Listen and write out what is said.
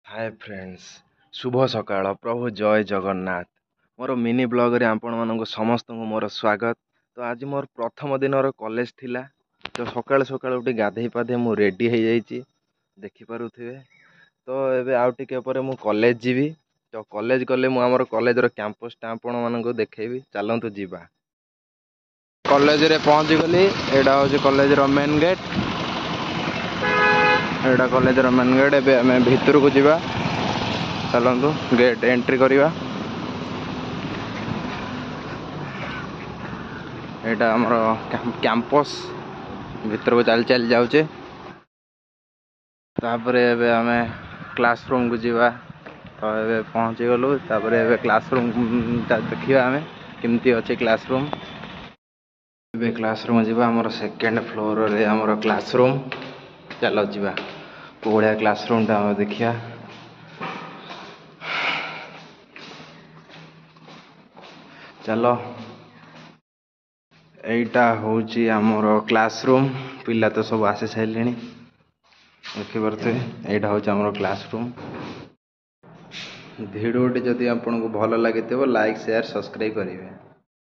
Hi friends शुभ सकाळ प्रभु जय जगन्नाथ मोर mini blog रे आपण मानक समस्त मोर स्वागत। तो आज मोर प्रथम दिन कॉलेज थिला तो सकाळ सकाळ उठी गाधे पाधे मु रेडी हो जाइए देखि पारुथिबे। तो एबे आउ टिके परे मु कॉलेज जीवी। तो कॉलेज गले मु हमर कॉलेज रो कैंपस टा आपण मानक देखैबी चलंतु जीवा। कॉलेज रे पहुंची गली एडा हो कॉलेज रो मेन गेट। एडा कॉलेज रो मेन गेट एबे हमें भीतर को जीवा चलतु गेट एंट्री करिवा। एटा हमर कैंपस भीतर को चल चल जाउचे। तापरे एबे हमें क्लासरूम को जीवा। तो एबे पहुंची गलु तापरे एबे क्लासरूम देखिवा हमें केमती अछि क्लासरूम। एबे क्लासरूम जीवा हमर सेकंड फ्लोर रे हमर क्लासरूम चलो जीवा कोड़िया क्लासरूम टा देखिया। चलो एटा होची हमर क्लासरूम पिला तो सब आसी साइलेनी देखि परथे। एटा होची हमर क्लासरूम। वीडियोटी जदि आपको भल लगे लाइक शेयर सब्सक्राइब करेंगे।